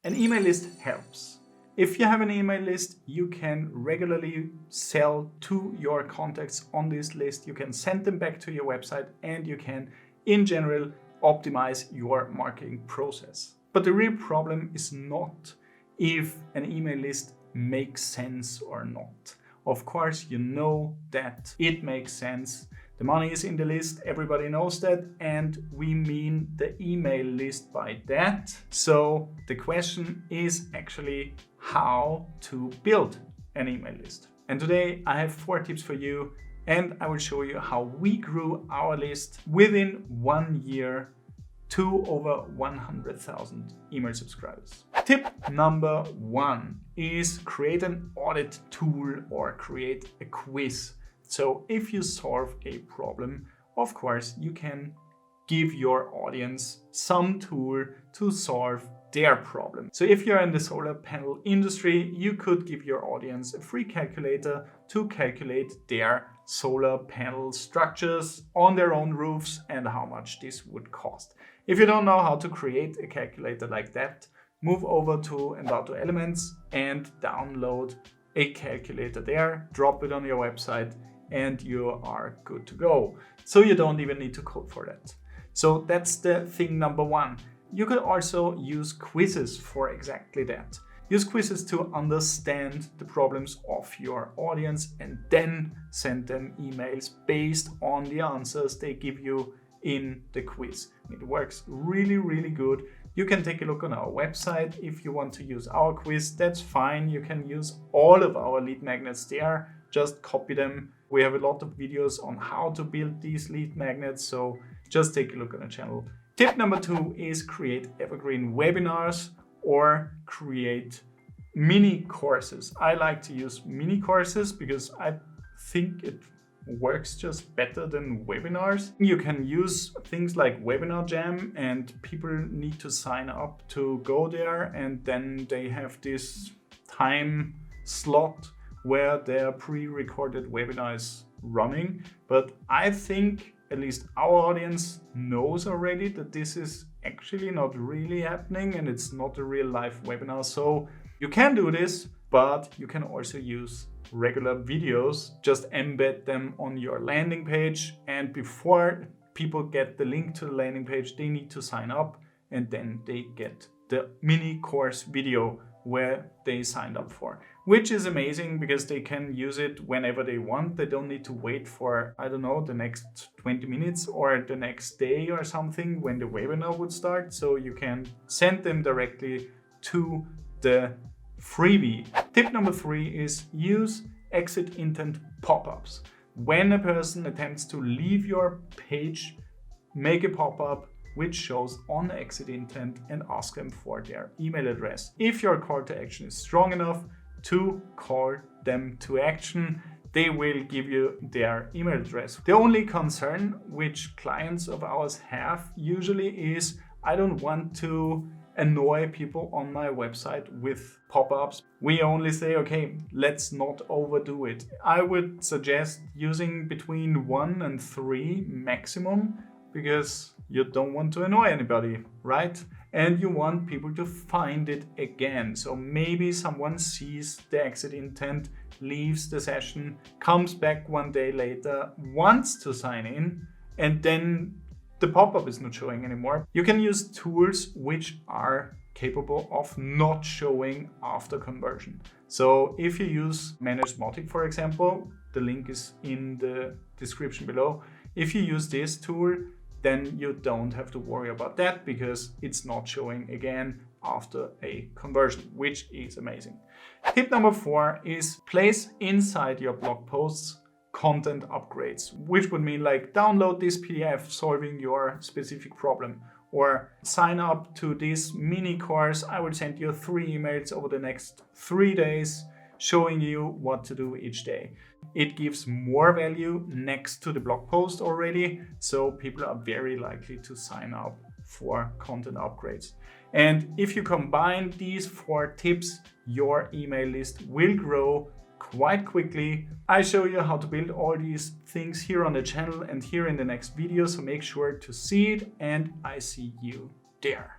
An email list helps. If you have an email list, you can regularly sell to your contacts on this list. You can send them back to your website and you can, in general, optimize your marketing process. But the real problem is not if an email list makes sense or not. Of course, you know that it makes sense. The money is in the list, everybody knows that, and we mean the email list by that. So the question is actually how to build an email list. And today I have 4 tips for you, and I will show you how we grew our list within 1 year to over 100,000 email subscribers. Tip number 1 is create an audit tool or create a quiz. So if you solve a problem, of course, you can give your audience some tool to solve their problem. So if you're in the solar panel industry, you could give your audience a free calculator to calculate their solar panel structures on their own roofs and how much this would cost. If you don't know how to create a calculator like that, move over to Audit-tool Elements and download a calculator there, drop it on your website, and you are good to go. So you don't even need to code for that. So that's the thing number 1. You could also use quizzes for exactly that. Use quizzes to understand the problems of your audience and then send them emails based on the answers they give you in the quiz. It works really, really good. You can take a look on our website. If you want to use our quiz, that's fine. You can use all of our lead magnets there. Just copy them. We have a lot of videos on how to build these lead magnets, so just take a look on the channel. Tip number 2 is create evergreen webinars or create mini courses. I like to use mini courses because I think it works just better than webinars. You can use things like Webinar Jam and people need to sign up to go there, and then they have this time slot where their pre-recorded webinar is running. But I think at least our audience knows already that this is actually not really happening and it's not a real live webinar. So you can do this, but you can also use regular videos, just embed them on your landing page, and before people get the link to the landing page, they need to sign up and then they get the mini course video where they signed up for, which is amazing because they can use it whenever they want. They don't need to wait for, I don't know, the next 20 minutes or the next day or something when the webinar would start. So you can send them directly to the freebie. Tip number 3 is use exit intent pop-ups. When a person attempts to leave your page, make a pop-up which shows on exit intent and ask them for their email address. If your call to action is strong enough to call them to action, they will give you their email address. The only concern which clients of ours have usually is, I don't want to annoy people on my website with pop-ups. We only say, okay, let's not overdo it. I would suggest using between 1 and 3 maximum, because you don't want to annoy anybody, right? And you want people to find it again. So maybe someone sees the exit intent, leaves the session, comes back 1 day later, wants to sign in, and then the pop-up is not showing anymore. You can use tools which are capable of not showing after conversion. So if you use Managed Smotic, for example, the link is in the description below. If you use this tool, then you don't have to worry about that because it's not showing again after a conversion, which is amazing. Tip number 4 is place inside your blog posts content upgrades, which would mean like download this PDF solving your specific problem, or sign up to this mini course. I will send you 3 emails over the next 3 days showing you what to do each day. It gives more value next to the blog post already, so people are very likely to sign up for content upgrades. And if you combine these 4 tips, your email list will grow quite quickly. I show you how to build all these things here on the channel and here in the next video, so make sure to see it, and I see you there.